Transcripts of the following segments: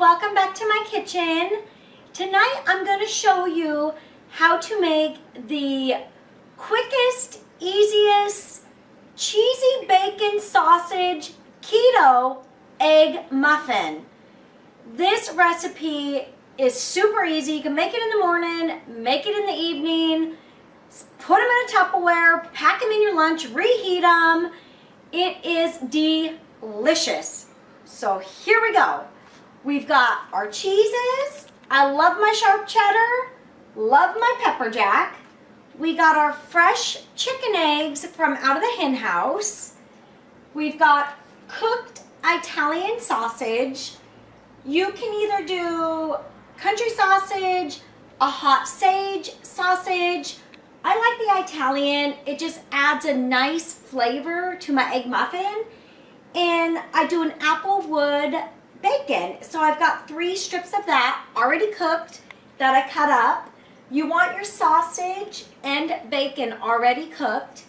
welcome back to my kitchen. Tonight I'm going to show you how to make the quickest, easiest, cheesy bacon sausage keto egg muffin. This recipe is super easy. You can make it in the morning, make it in the evening, put them in a Tupperware, pack them in your lunch, reheat them. It is delicious. So here we go. We've got our cheeses. I love my sharp cheddar, love my pepper jack. We got our fresh chicken eggs from out of the hen house. We've got cooked Italian sausage. You can either do country sausage, a hot sage sausage. I like the Italian. It just adds a nice flavor to my egg muffin. And I do an applewood bacon. So I've got 3 strips of that already cooked that I cut up. You want your sausage and bacon already cooked.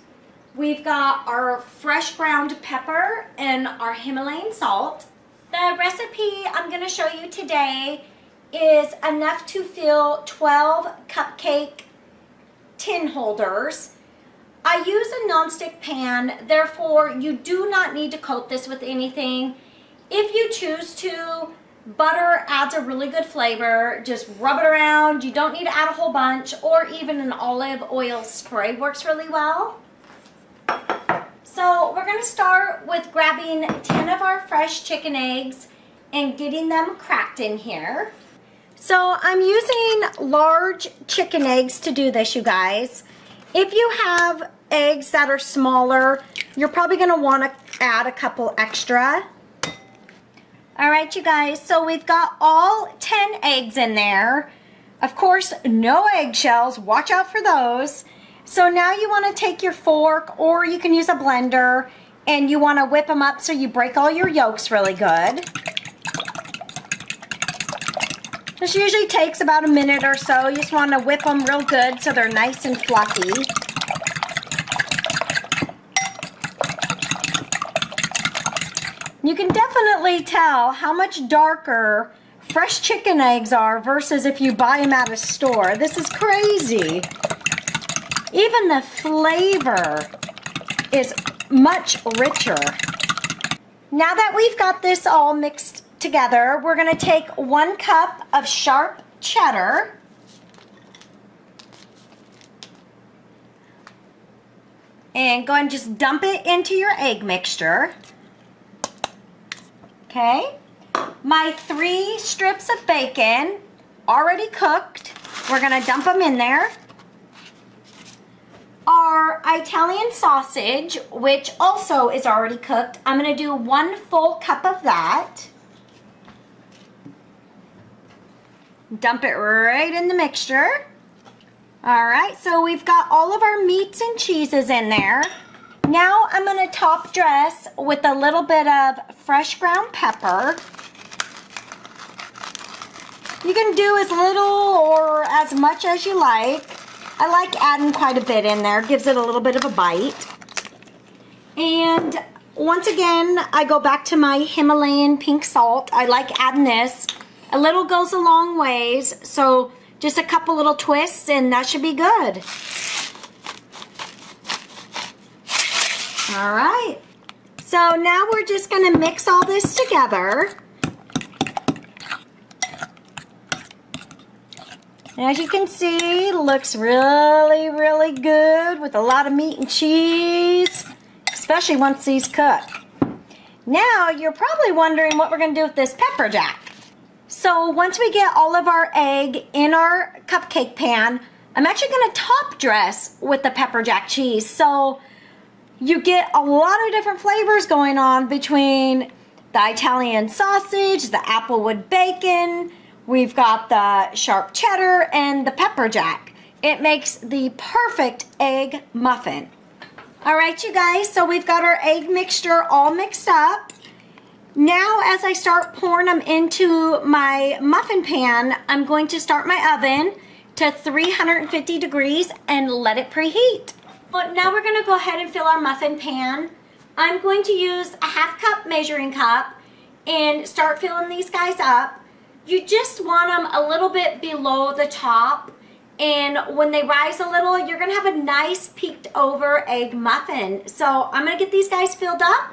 We've got our fresh ground pepper and our Himalayan salt. The recipe I'm going to show you today is enough to fill 12 cupcake tin holders. I use a nonstick pan, therefore you do not need to coat this with anything. If you choose to, butter adds a really good flavor. Just rub it around. You don't need to add a whole bunch, or even an olive oil spray works really well. So we're going to start with grabbing 10 of our fresh chicken eggs and getting them cracked in here. So I'm using large chicken eggs to do this, you guys. If you have eggs that are smaller, you're probably going to want to add a couple extra. All right, you guys, so we've got all 10 eggs in there. Of course, no eggshells. Watch out for those. So now you want to take your fork, or you can use a blender, and you want to whip them up so you break all your yolks really good. This usually takes about a minute or so. You just want to whip them real good so they're nice and fluffy. You can definitely tell how much darker fresh chicken eggs are versus if you buy them at a store. This is crazy. Even the flavor is much richer. Now that we've got this all mixed together, we're going to take 1 cup of sharp cheddar. And go ahead and just dump it into your egg mixture. Okay. My 3 strips of bacon, already cooked. We're going to dump them in there. Our Italian sausage, which also is already cooked, I'm going to do 1 full cup of that. Dump it right in the mixture. All right, so we've got all of our meats and cheeses in there. Now I'm going to top dress with a little bit of fresh ground pepper. You can do as little or as much as you like. I like adding quite a bit in there. Gives it a little bit of a bite. And once again, I go back to my Himalayan pink salt. I like adding this. A little goes a long ways, so just a couple little twists and that should be good. All right. So now we're just going to mix all this together. As you can see, it looks really, really good with a lot of meat and cheese, especially once these cook. Now, you're probably wondering what we're going to do with this pepper jack. So once we get all of our egg in our cupcake pan, I'm actually going to top dress with the pepper jack cheese. So you get a lot of different flavors going on between the Italian sausage, the applewood bacon, we've got the sharp cheddar, and the pepper jack. It makes the perfect egg muffin. All right, you guys, so we've got our egg mixture all mixed up. Now, as I start pouring them into my muffin pan, I'm going to start my oven to 350 degrees and let it preheat. But now we're going to go ahead and fill our muffin pan. I'm going to use a 1/2 cup measuring cup and start filling these guys up. You just want them a little bit below the top, and when they rise a little, you're gonna have a nice peeked over egg muffin. So I'm gonna get these guys filled up,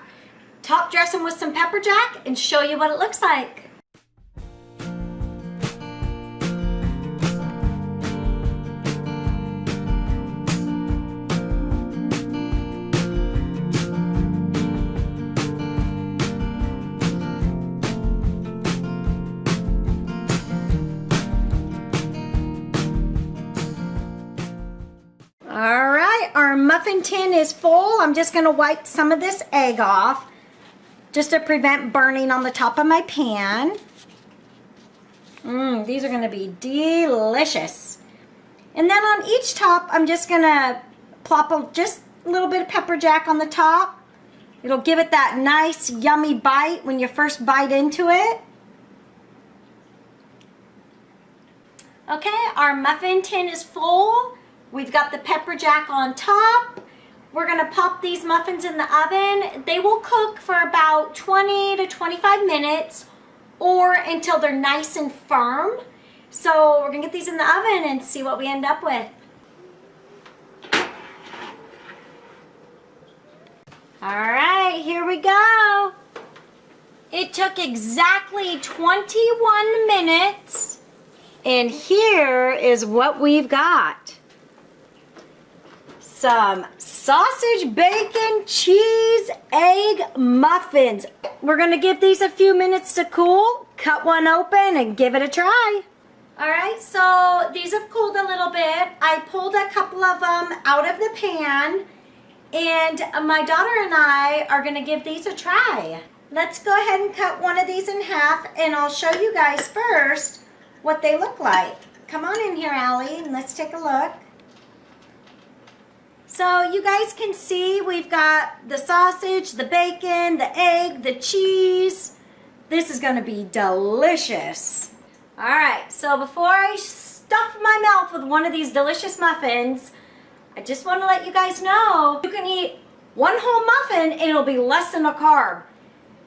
top dress them with some pepper jack, and show you what it looks like. All right, our muffin tin is full. I'm just gonna wipe some of this egg off just to prevent burning on the top of my pan. These are gonna be delicious. And then on each top, I'm just gonna plop just a little bit of pepper jack on the top. It'll give it that nice, yummy bite when you first bite into it. Okay, our muffin tin is full. We've got the pepper jack on top. We're gonna pop these muffins in the oven. They will cook for about 20 to 25 minutes or until they're nice and firm. So we're gonna get these in the oven and see what we end up with. All right, here we go. It took exactly 21 minutes, and here is what we've got. Some sausage, bacon, cheese, egg muffins. We're gonna give these a few minutes to cool, cut one open and give it a try. All right, so these have cooled a little bit. I pulled a couple of them out of the pan, and my daughter and I are gonna give these a try. Let's go ahead and cut one of these in half, and I'll show you guys first what they look like. Come on in here, Allie, and let's take a look. So you guys can see we've got the sausage, the bacon, the egg, the cheese. This is gonna be delicious. All right, so before I stuff my mouth with one of these delicious muffins, I just wanna let you guys know you can eat one whole muffin and it'll be less than a carb.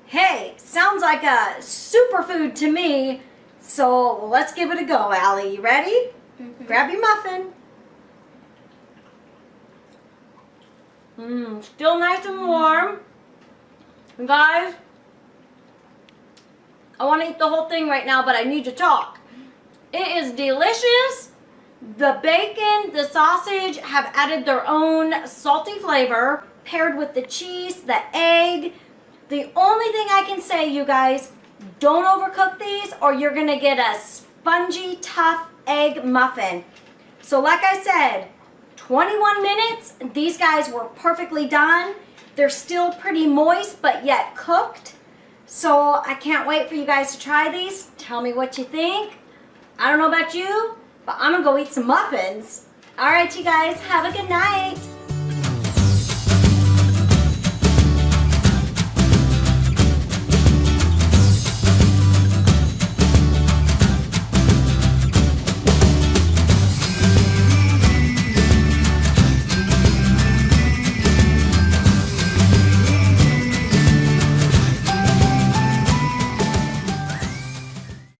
Hey, sounds like a superfood to me. So let's give it a go, Allie. You ready? Grab your muffin. Still nice and warm. And guys, I want to eat the whole thing right now, but I need to talk. It is delicious. The bacon, the sausage have added their own salty flavor paired with the cheese, the egg. The only thing I can say, you guys, don't overcook these or you're going to get a spongy, tough egg muffin. So like I said, 21 minutes, these guys were perfectly done. They're still pretty moist, but yet cooked. So I can't wait for you guys to try these. Tell me what you think. I don't know about you, but I'm gonna go eat some muffins. All right, you guys, have a good night.